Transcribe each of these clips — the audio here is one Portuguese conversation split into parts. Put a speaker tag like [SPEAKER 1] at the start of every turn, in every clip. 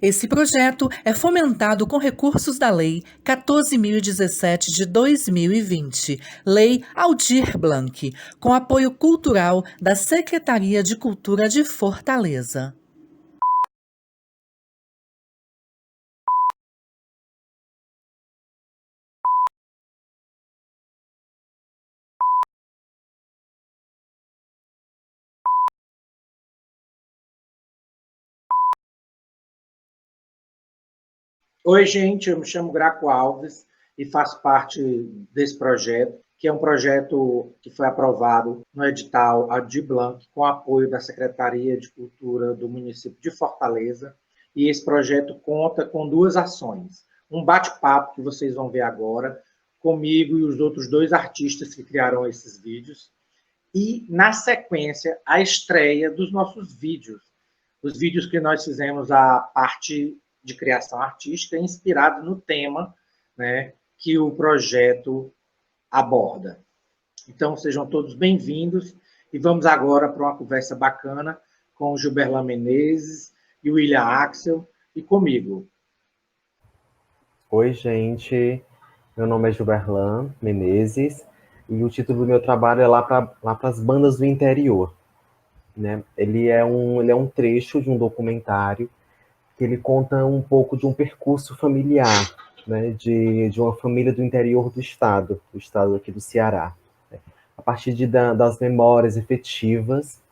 [SPEAKER 1] Esse projeto é fomentado com recursos da Lei 14.017 de 2020, Lei Aldir Blanc, com apoio cultural da Secretaria de Cultura de Fortaleza.
[SPEAKER 2] Oi, gente, eu me chamo Graco Alves e faço parte desse projeto, que é um projeto que foi aprovado no edital Aldir Blanc, com apoio da Secretaria de Cultura do município de Fortaleza. E esse projeto conta com duas ações. Um bate-papo, que vocês vão ver agora, comigo e os outros dois artistas que criaram esses vídeos. E, na sequência, a estreia dos nossos vídeos. Os vídeos que nós fizemos a parte de criação artística, inspirado no tema, né, que o projeto aborda. Então, sejam todos bem-vindos e vamos agora para uma conversa bacana com o Gilberlan Menezes e o William Axel e comigo.
[SPEAKER 3] Oi, gente. Meu nome é Gilberlan Menezes e o título do meu trabalho é lá as bandas do interior, né? Ele é um trecho de um documentário que ele conta um pouco de um percurso familiar, né? De uma família do interior do estado aqui do Ceará, né? A partir das memórias efetivas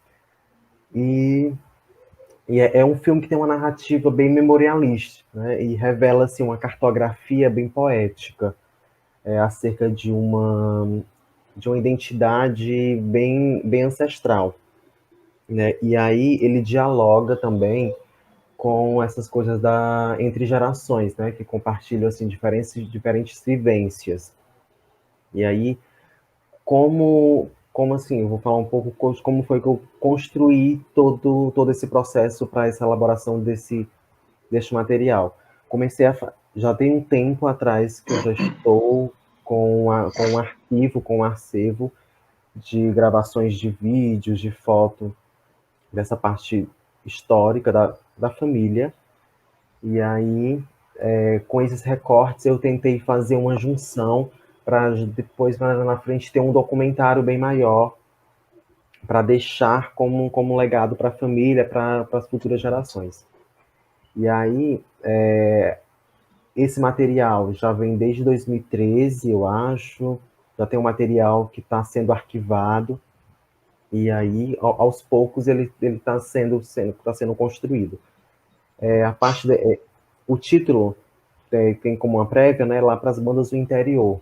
[SPEAKER 3] e é um filme que tem uma narrativa bem memorialística, né? E revela assim, uma cartografia bem poética acerca de uma identidade bem ancestral, né? E aí ele dialoga também com essas coisas entre gerações, né? Que compartilham assim diferentes vivências. E aí como assim, eu vou falar um pouco como foi que eu construí todo esse processo para essa elaboração deste material. Já tem um tempo atrás que eu já estou com um arquivo, com um acervo de gravações de vídeos, de foto, dessa parte histórica da família. E aí, com esses recortes, eu tentei fazer uma junção para depois, na frente, ter um documentário bem maior para deixar como legado para a família, para as futuras gerações. E aí, esse material já vem desde 2013, eu acho. Já tem um material que está sendo arquivado. E aí, aos poucos, ele está sendo construído. O título tem como uma prévia, né, lá para as bandas do interior.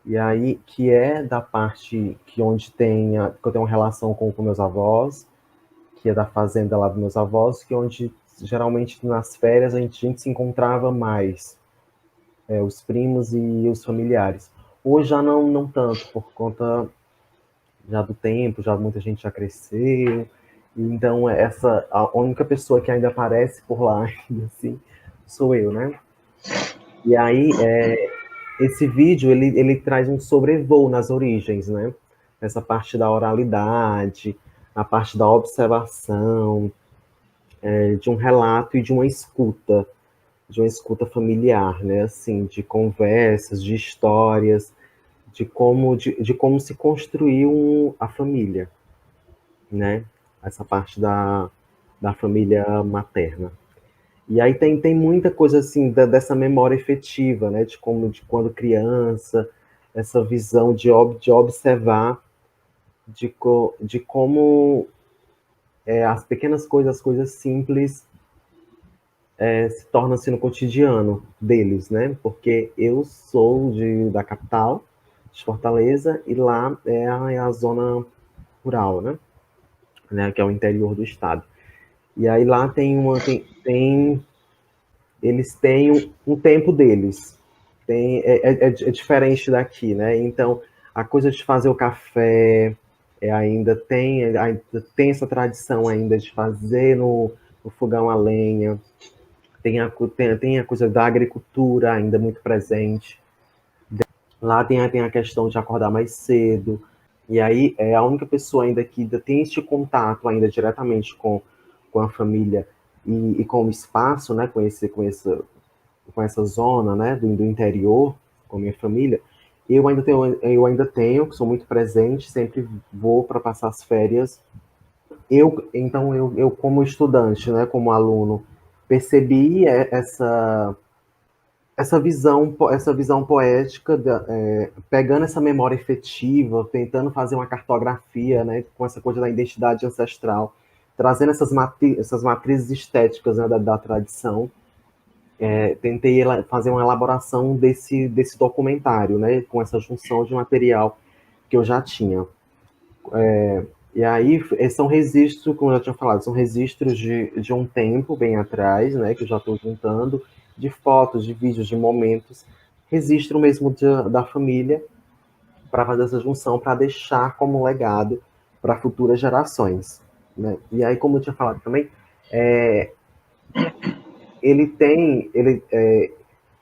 [SPEAKER 3] E aí, que é da parte que que eu tenho uma relação com meus avós, que é da fazenda lá dos meus avós, que é onde geralmente nas férias a gente se encontrava mais, os primos e os familiares. Hoje já não tanto, por conta já do tempo, já muita gente já cresceu, então a única pessoa que ainda aparece por lá, ainda assim, sou eu, né? E aí, esse vídeo, ele traz um sobrevoo nas origens, né? Essa parte da oralidade, a parte da observação, de um relato e de uma escuta familiar, né? Assim, de conversas, de histórias, de como se construiu a família, né? Essa parte da família materna. E aí tem muita coisa assim dessa memória efetiva, né? De quando criança, essa visão de observar, de como as pequenas coisas, as coisas simples se tornam assim no cotidiano deles, né? Porque eu sou da capital, de Fortaleza, e lá é a zona rural, né? Que é o interior do estado. E aí lá eles têm um tempo deles. É diferente daqui, né? Então, a coisa de fazer o café ainda tem essa tradição ainda de fazer no fogão a lenha. Tem a coisa da agricultura ainda muito presente. Lá tem a questão de acordar mais cedo. E aí é a única pessoa ainda que ainda tem este contato ainda diretamente com a família e com o espaço, né, com essa zona, né, do interior, com a minha família, eu ainda tenho, sou muito presente, sempre vou para passar as férias. Então, eu como estudante, né, como aluno, percebi essa visão poética, pegando essa memória efetiva, tentando fazer uma cartografia, né, com essa coisa da identidade ancestral, trazendo essas matrizes estéticas, né, da tradição. Tentei fazer uma elaboração desse documentário, né, com essa junção de material que eu já tinha. E aí, são registros, como eu já tinha falado, são registros de um tempo bem atrás, né, que eu já estou juntando, de fotos, de vídeos, de momentos, registro mesmo da família, para fazer essa junção, para deixar como legado para futuras gerações, né? E aí, como eu tinha falado também,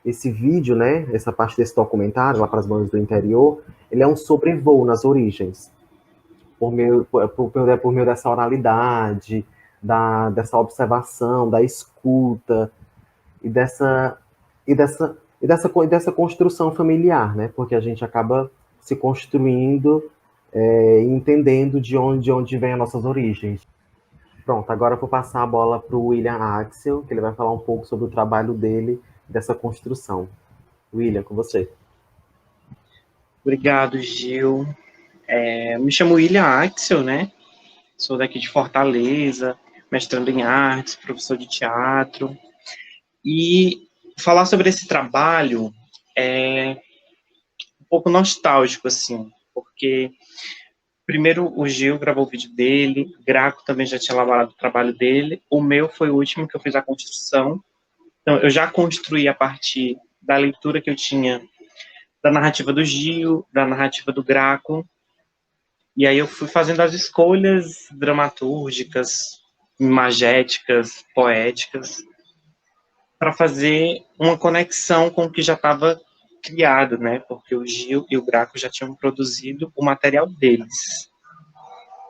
[SPEAKER 3] esse vídeo, né, essa parte desse documentário, lá para as bandas do interior, ele é um sobrevoo nas origens, por meio dessa oralidade, dessa observação, da escuta e dessa construção familiar, né? Porque a gente acaba se construindo e entendendo de onde vem as nossas origens. Pronto, agora eu vou passar a bola para o William Axel, que ele vai falar um pouco sobre o trabalho dele, dessa construção. William, com você.
[SPEAKER 4] Obrigado, Gil. Me chamo William Axel, né? Sou daqui de Fortaleza, mestrando em artes, professor de teatro. E falar sobre esse trabalho é um pouco nostálgico, assim, porque primeiro o Gil gravou o vídeo dele, o Graco também já tinha elaborado o trabalho dele, o meu foi o último que eu fiz a construção. Então, eu já construí a partir da leitura que eu tinha da narrativa do Gil, da narrativa do Graco, e aí eu fui fazendo as escolhas dramatúrgicas, imagéticas, poéticas, para fazer uma conexão com o que já estava criado, né? Porque o Gil e o Graco já tinham produzido o material deles.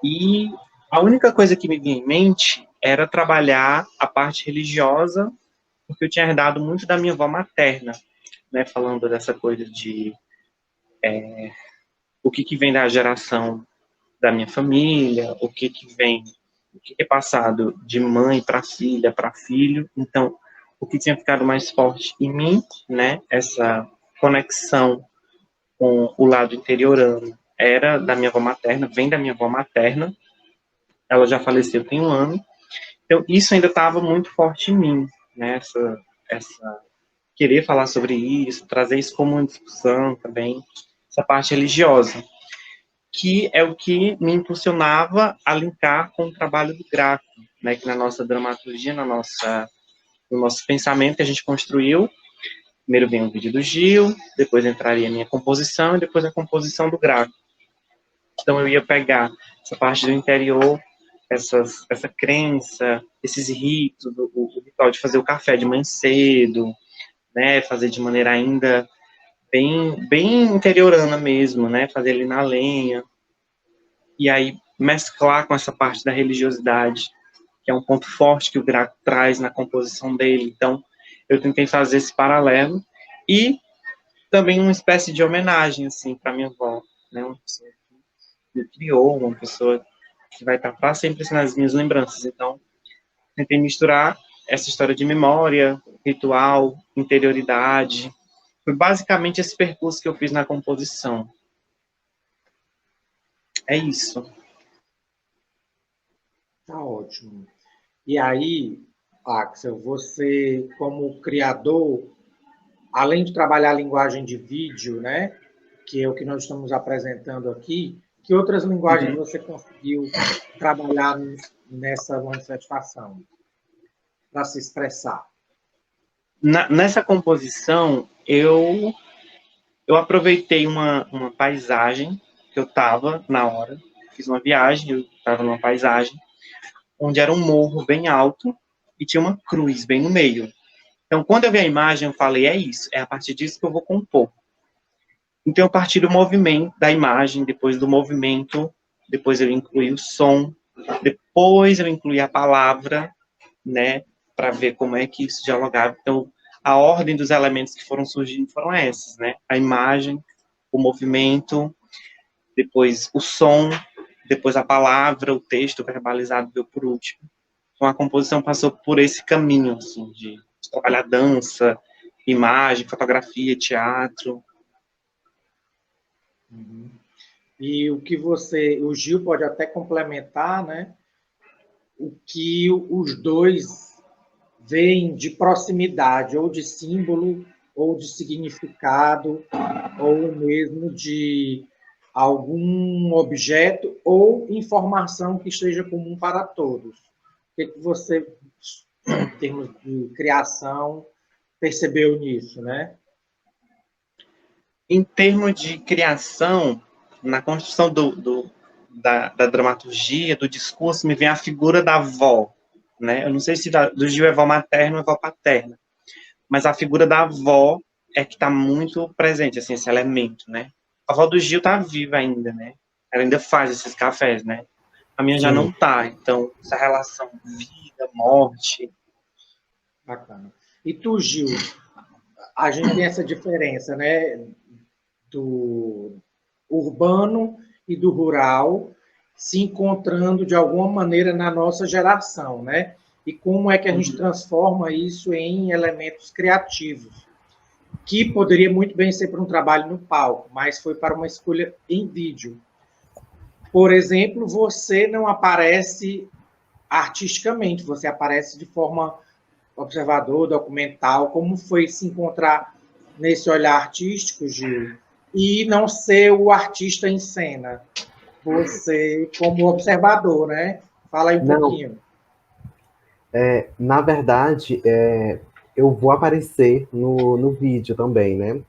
[SPEAKER 4] E a única coisa que me vinha em mente era trabalhar a parte religiosa, porque eu tinha herdado muito da minha avó materna, né? Falando dessa coisa de o que vem da geração da minha família, o que é passado de mãe para filha, para filho. Então, o que tinha ficado mais forte em mim, né, essa conexão com o lado interiorano, era da minha avó materna, vem da minha avó materna. Ela já faleceu tem 1 ano. Então, isso ainda estava muito forte em mim, né, essa querer falar sobre isso, trazer isso como uma discussão também, essa parte religiosa, que é o que me impulsionava a linkar com o trabalho do Graco, né, que na nossa dramaturgia, no nosso pensamento que a gente construiu, primeiro vem o vídeo do Gil, depois entraria a minha composição e depois a composição do Graco. Então eu ia pegar essa parte do interior, essa crença, esses ritos, o ritual de fazer o café de manhã cedo, né, fazer de maneira ainda bem interiorana mesmo, né, fazer ali na lenha, e aí mesclar com essa parte da religiosidade, que é um ponto forte que o Graco traz na composição dele. Então, eu tentei fazer esse paralelo e também uma espécie de homenagem, assim, para minha avó, né, uma pessoa que me criou, uma pessoa que vai estar para sempre nas minhas lembranças. Então, tentei misturar essa história de memória, ritual, interioridade. Foi basicamente esse percurso que eu fiz na composição. É isso.
[SPEAKER 2] Tá ótimo. E aí, Axel, você, como criador, além de trabalhar a linguagem de vídeo, né, que é o que nós estamos apresentando aqui, que outras linguagens você conseguiu trabalhar nessa manifestação para se expressar?
[SPEAKER 4] Nessa composição, eu aproveitei uma paisagem que eu estava na hora, fiz uma viagem, eu estava numa paisagem, onde era um morro bem alto e tinha uma cruz bem no meio. Então, quando eu vi a imagem, eu falei, é isso, é a partir disso que eu vou compor. Então, eu parti do movimento da imagem, depois do movimento, depois eu incluí o som, depois eu incluí a palavra, né, para ver como é que isso dialogava. Então, a ordem dos elementos que foram surgindo foram essas, né? A imagem, o movimento, depois o som, depois a palavra, o texto verbalizado veio por último. Então, a composição passou por esse caminho, assim, de trabalhar dança, imagem, fotografia, teatro.
[SPEAKER 2] Uhum. E o Gil pode até complementar, né? O que os dois veem de proximidade, ou de símbolo, ou de significado, ou mesmo de algum objeto ou informação que esteja comum para todos. O que você, em termos de criação, percebeu nisso, né?
[SPEAKER 4] Em termos de criação, na construção da dramaturgia, do discurso, me vem a figura da avó, né? Eu não sei se do Gil é avó materna ou avó paterna, mas a figura da avó é que está muito presente, assim, esse elemento, né? A avó do Gil está viva ainda, né? Ela ainda faz esses cafés, né? A minha já não
[SPEAKER 3] Sim.
[SPEAKER 4] está, então essa relação vida, morte.
[SPEAKER 2] Bacana. E tu, Gil, a gente tem essa diferença, né? Do urbano e do rural se encontrando de alguma maneira na nossa geração, né? E como é que a gente transforma isso em elementos criativos, que poderia muito bem ser para um trabalho no palco, mas foi para uma escolha em vídeo. Por exemplo, você não aparece artisticamente, você aparece de forma observador, documental. Como foi se encontrar nesse olhar artístico, Gil, e não ser o artista em cena? Você, como observador, né? Fala aí um
[SPEAKER 3] Não,
[SPEAKER 2] pouquinho.
[SPEAKER 3] na verdade, eu vou aparecer no vídeo também, né?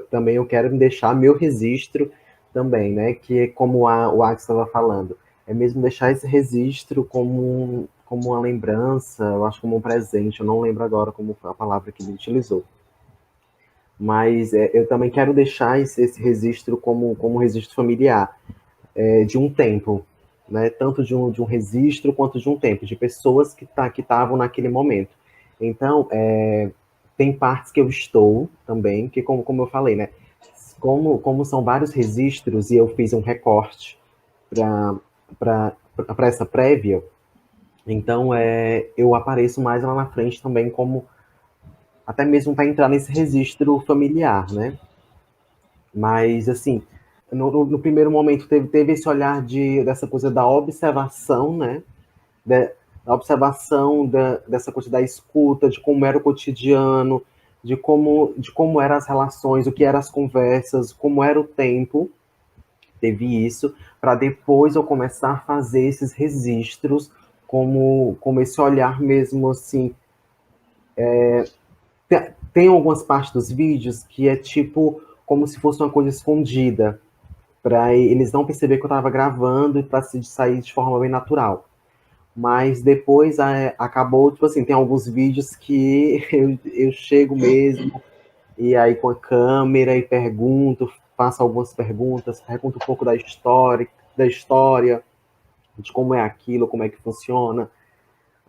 [SPEAKER 3] Também eu quero deixar meu registro também, né? Que é como o Axel estava falando, é mesmo deixar esse registro como uma lembrança, eu acho como um presente, eu não lembro agora como foi a palavra que ele utilizou. Mas eu também quero deixar esse registro como um registro familiar, de um tempo, né? Tanto de um registro quanto de um tempo, de pessoas que estavam naquele momento. Então, tem partes que eu estou também, que como eu falei, né? Como são vários registros e eu fiz um recorte para essa prévia, então eu apareço mais lá na frente também como até mesmo para entrar nesse registro familiar, né? Mas assim, no primeiro momento teve esse olhar dessa coisa da observação, né? Da observação dessa coisa da escuta, de como era o cotidiano, de como eram as relações, o que eram as conversas, como era o tempo. Teve isso, para depois eu começar a fazer esses registros, como esse olhar mesmo assim. Tem algumas partes dos vídeos que é tipo como se fosse uma coisa escondida, para eles não perceber que eu estava gravando e para se sair de forma bem natural. Mas depois acabou, tipo assim, tem alguns vídeos que eu chego mesmo, e aí com a câmera e pergunto, faço algumas perguntas, pergunto um pouco da história, de como é aquilo, como é que funciona,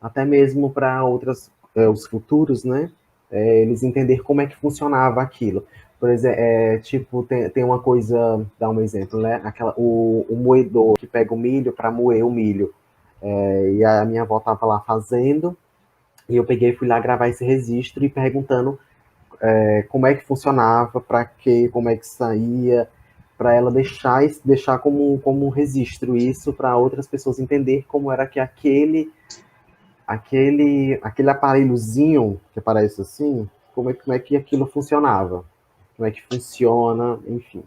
[SPEAKER 3] até mesmo para os futuros, né? Eles entender como é que funcionava aquilo. Por exemplo, tipo, tem uma coisa, dar um exemplo, né? O moedor que pega o milho para moer o milho. E a minha avó estava lá fazendo, e eu peguei e fui lá gravar esse registro e perguntando como é que funcionava, para quê, como é que saía, para ela deixar como um registro isso, para outras pessoas entender como era que aquele aparelhozinho que aparece assim, como é que aquilo funcionava, como é que funciona, enfim.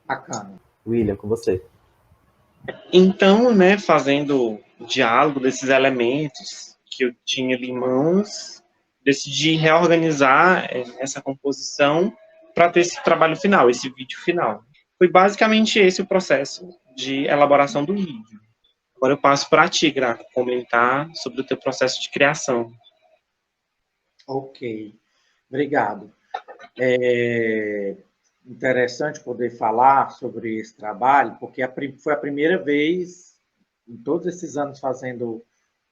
[SPEAKER 2] Bacana.
[SPEAKER 3] William, com você.
[SPEAKER 4] Então, né, fazendo o diálogo desses elementos que eu tinha ali em mãos, decidi reorganizar essa composição para ter esse trabalho final, esse vídeo final. Foi basicamente esse o processo de elaboração do vídeo. Agora eu passo para ti, Graco, comentar sobre o teu processo de criação.
[SPEAKER 2] Ok. Obrigado. É interessante poder falar sobre esse trabalho, porque foi a primeira vez, em todos esses anos fazendo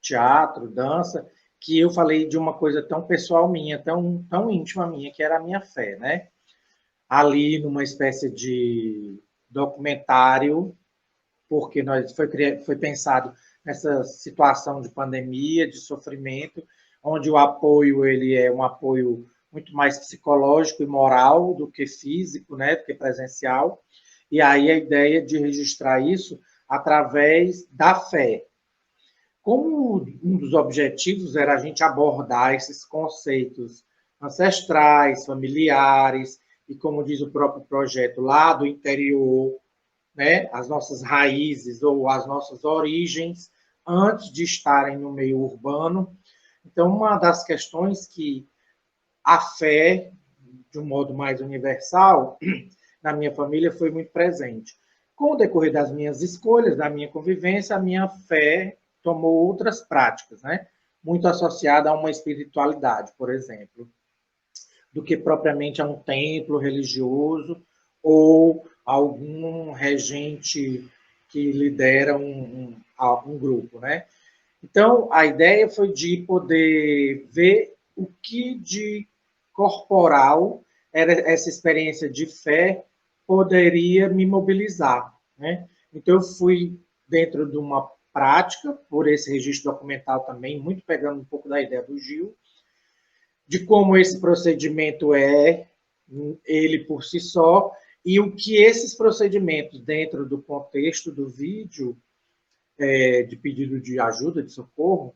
[SPEAKER 2] teatro, dança, que eu falei de uma coisa tão pessoal minha, tão íntima minha, que era a minha fé, né? Ali numa espécie de documentário, porque foi pensado nessa situação de pandemia, de sofrimento, onde o apoio ele é um apoio muito mais psicológico e moral do que físico, né, do que presencial. E aí a ideia de registrar isso através da fé. Como um dos objetivos era a gente abordar esses conceitos ancestrais, familiares, e como diz o próprio projeto, lá do interior, né, as nossas raízes ou as nossas origens, antes de estarem no meio urbano. Então, uma das questões que a fé, de um modo mais universal, na minha família foi muito presente. Com o decorrer das minhas escolhas, da minha convivência, a minha fé tomou outras práticas, né? Muito associada a uma espiritualidade, por exemplo, do que propriamente a um templo religioso ou algum regente que lidera um grupo, né? Então, a ideia foi de poder ver o que de corporal era essa experiência de fé poderia me mobilizar, né? Então, eu fui dentro de uma prática, por esse registro documental também, muito pegando um pouco da ideia do Gil, de como esse procedimento é ele por si só, e o que esses procedimentos, dentro do contexto do vídeo, de pedido de ajuda, de socorro,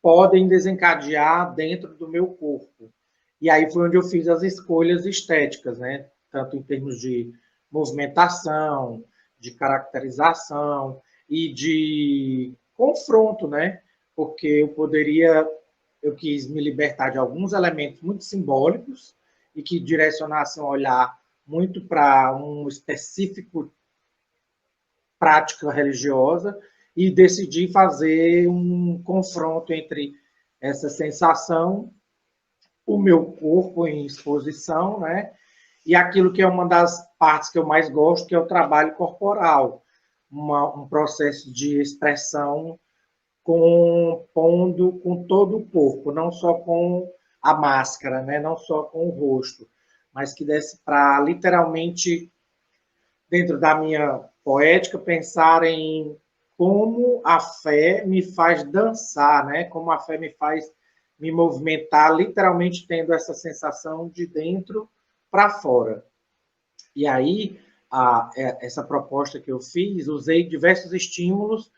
[SPEAKER 2] podem desencadear dentro do meu corpo. E aí foi onde eu fiz as escolhas estéticas, né? Tanto em termos de movimentação, de caracterização e de confronto, né? Porque eu quis me libertar de alguns elementos muito simbólicos e que direcionassem o olhar muito para um específico prática religiosa e decidi fazer um confronto entre essa sensação, o meu corpo em exposição, né? E aquilo que é uma das partes que eu mais gosto, que é o trabalho corporal, um processo de expressão compondo com todo o corpo, não só com a máscara, né? Não só com o rosto, mas que desse para literalmente, dentro da minha poética, pensar em como a fé me faz dançar, né? Como a fé me faz me movimentar, literalmente tendo essa sensação de dentro para fora. E aí, essa proposta que eu fiz, usei diversos estímulos,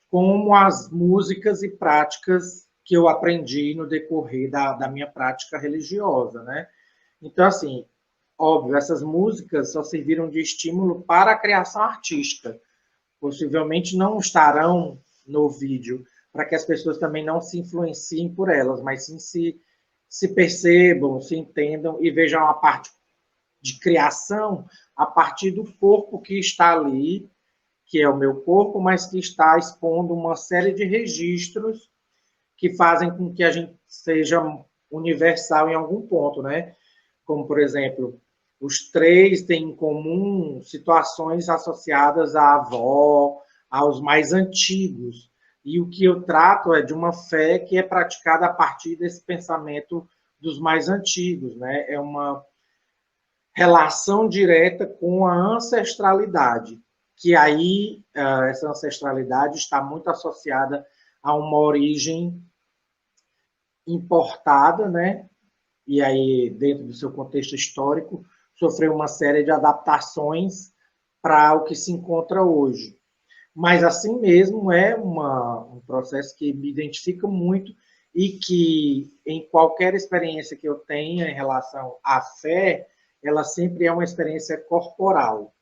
[SPEAKER 2] como as músicas e práticas que eu aprendi no decorrer da minha prática religiosa, né? Então, assim, óbvio, essas músicas só serviram de estímulo para a criação artística. Possivelmente não estarão no vídeo, para que as pessoas também não se influenciem por elas, mas sim se percebam, se entendam e vejam a parte de criação a partir do corpo que está ali, que é o meu corpo, mas que está expondo uma série de registros que fazem com que a gente seja universal em algum ponto, né? Como, por exemplo, os três têm em comum situações associadas à avó, aos mais antigos. E o que eu trato é de uma fé que é praticada a partir desse pensamento dos mais antigos, né? É uma relação direta com a ancestralidade, que aí essa ancestralidade está muito associada a uma origem importada, né? E aí, dentro do seu contexto histórico, sofreu uma série de adaptações para o que se encontra hoje. Mas, assim mesmo, é um processo que me identifica muito e que, em qualquer experiência que eu tenha em relação à fé, ela sempre é uma experiência corporal.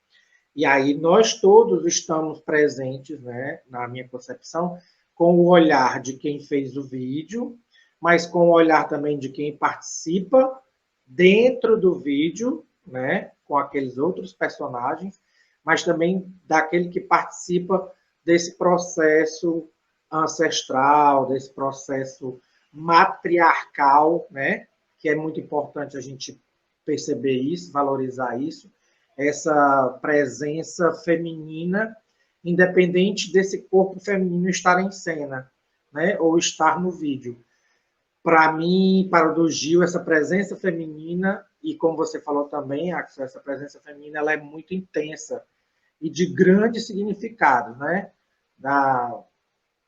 [SPEAKER 2] E aí nós todos estamos presentes, né, na minha concepção, com o olhar de quem fez o vídeo, mas com o olhar também de quem participa dentro do vídeo, né, com aqueles outros personagens, mas também daquele que participa desse processo ancestral, desse processo matriarcal, né, que é muito importante a gente perceber isso, valorizar isso, essa presença feminina, independente desse corpo feminino estar em cena, né, ou estar no vídeo. Para mim, para o do Gil, essa presença feminina, e como você falou também, Axel, essa presença feminina ela é muito intensa e de grande significado, né? Da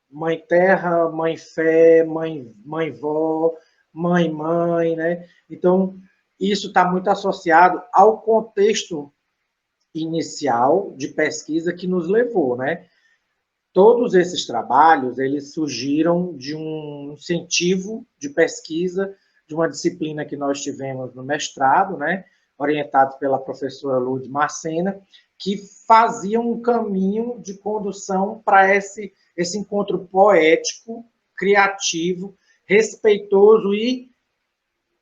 [SPEAKER 2] mãe terra, mãe fé, mãe vó, mãe, né? Então, isso está muito associado ao contexto inicial de pesquisa que nos levou, né? Todos esses trabalhos, eles surgiram de um incentivo de pesquisa de uma disciplina que nós tivemos no mestrado, né, orientado pela professora Lourdes Marcena, que fazia um caminho de condução para esse encontro poético, criativo, respeitoso e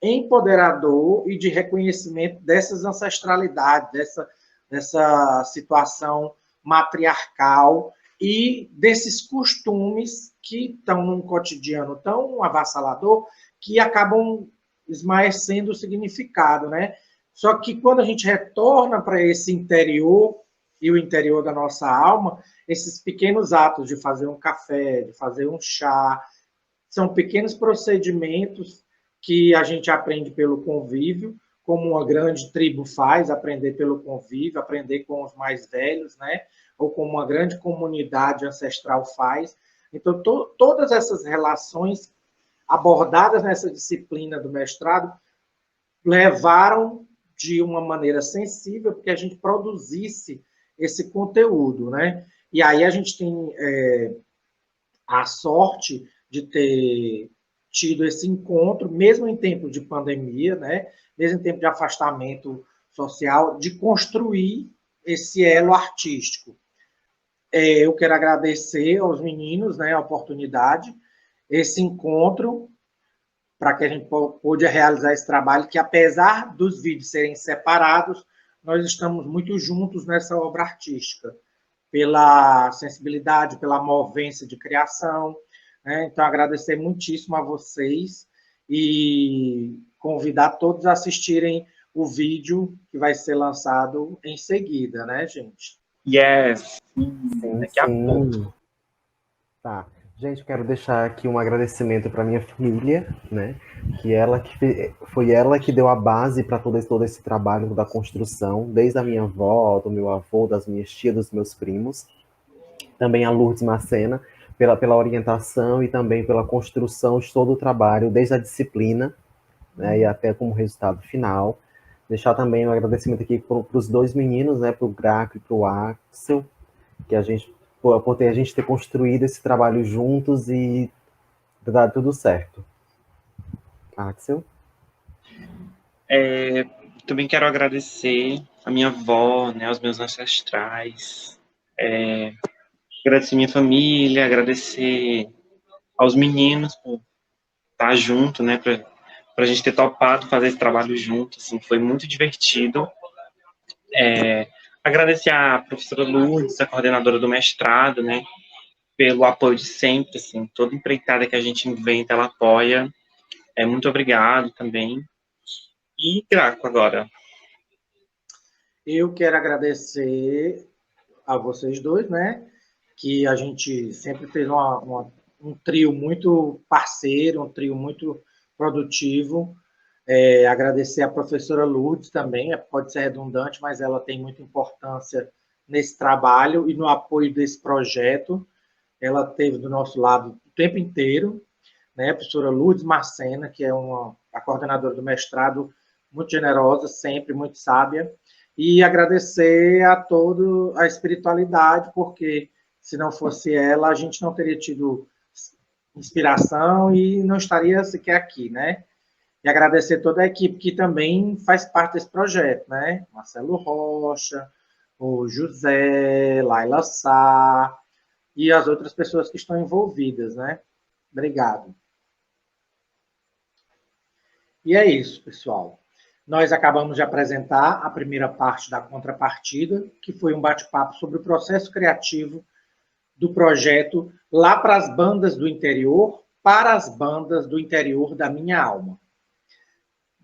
[SPEAKER 2] empoderador e de reconhecimento dessas ancestralidades, dessa situação matriarcal e desses costumes que estão num cotidiano tão avassalador que acabam esmaecendo o significado, né? Só que quando a gente retorna para esse interior e o interior da nossa alma, esses pequenos atos de fazer um café, de fazer um chá, são pequenos procedimentos que a gente aprende pelo convívio, como uma grande tribo faz, aprender pelo convívio, aprender com os mais velhos, né? Ou como uma grande comunidade ancestral faz. Então, todas essas relações abordadas nessa disciplina do mestrado levaram de uma maneira sensível porque a gente produzisse esse conteúdo, né? E aí a gente tem a sorte de ter tido esse encontro, mesmo em tempo de pandemia, né? Mesmo em tempo de afastamento social, de construir esse elo artístico. Eu quero agradecer aos meninos, né, a oportunidade, esse encontro, para que a gente pôde realizar esse trabalho, que apesar dos vídeos serem separados, nós estamos muito juntos nessa obra artística, pela sensibilidade, pela movência de criação, né? Então, agradecer muitíssimo a vocês e convidar todos a assistirem o vídeo que vai ser lançado em seguida, né, gente?
[SPEAKER 4] Yes!
[SPEAKER 3] Sim,
[SPEAKER 4] Daqui a pouco.
[SPEAKER 3] sim. Tá. Gente, eu quero deixar aqui um agradecimento para minha família, né? Foi ela que deu a base para todo esse trabalho da construção, desde a minha avó, do meu avô, das minhas tias, dos meus primos. Também a Lourdes Macena, pela orientação e também pela construção de todo o trabalho, desde a disciplina, né, e até como resultado final. Deixar também um agradecimento aqui para os dois meninos, né, para o Graco e para o Axel, que a gente ter construído esse trabalho juntos e dar tudo certo. Axel?
[SPEAKER 4] Também quero agradecer a minha avó, né, aos meus ancestrais, agradecer minha família, agradecer aos meninos por estar junto, né, para a gente ter topado fazer esse trabalho junto, assim, foi muito divertido. Agradecer à professora Lourdes, a coordenadora do mestrado, né, pelo apoio de sempre, assim, toda empreitada que a gente inventa, ela apoia. Muito obrigado também. E Graco agora.
[SPEAKER 2] Eu quero agradecer a vocês dois, né? Que a gente sempre fez um trio muito parceiro, um trio muito produtivo. Agradecer a professora Lourdes também, pode ser redundante, mas ela tem muita importância nesse trabalho e no apoio desse projeto. Ela esteve do nosso lado o tempo inteiro, né? A professora Lourdes Marcena, que é a coordenadora do mestrado, muito generosa, sempre muito sábia. E agradecer a toda a espiritualidade, porque se não fosse ela, a gente não teria tido inspiração e não estaria sequer aqui, né? E agradecer toda a equipe que também faz parte desse projeto, né? Marcelo Rocha, o José, Laila Sá e as outras pessoas que estão envolvidas, né? Obrigado. E é isso, pessoal. Nós acabamos de apresentar a primeira parte da contrapartida, que foi um bate-papo sobre o processo criativo do projeto Lá para as Bandas do Interior, para as bandas do interior da minha alma.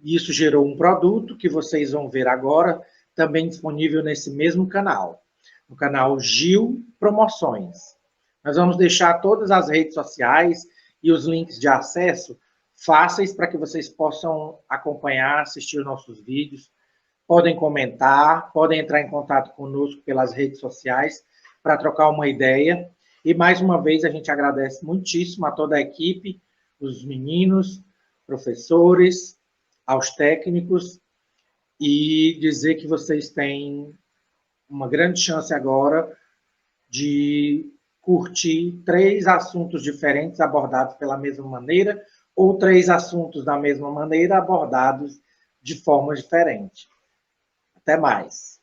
[SPEAKER 2] Isso gerou um produto que vocês vão ver agora, também disponível nesse mesmo canal, no canal Gil Promoções. Nós vamos deixar todas as redes sociais e os links de acesso fáceis para que vocês possam acompanhar, assistir os nossos vídeos. Podem comentar, podem entrar em contato conosco pelas redes sociais para trocar uma ideia. E, mais uma vez, a gente agradece muitíssimo a toda a equipe, os meninos, professores, aos técnicos, e dizer que vocês têm uma grande chance agora de curtir 3 assuntos diferentes abordados pela mesma maneira, ou 3 assuntos da mesma maneira abordados de forma diferente. Até mais.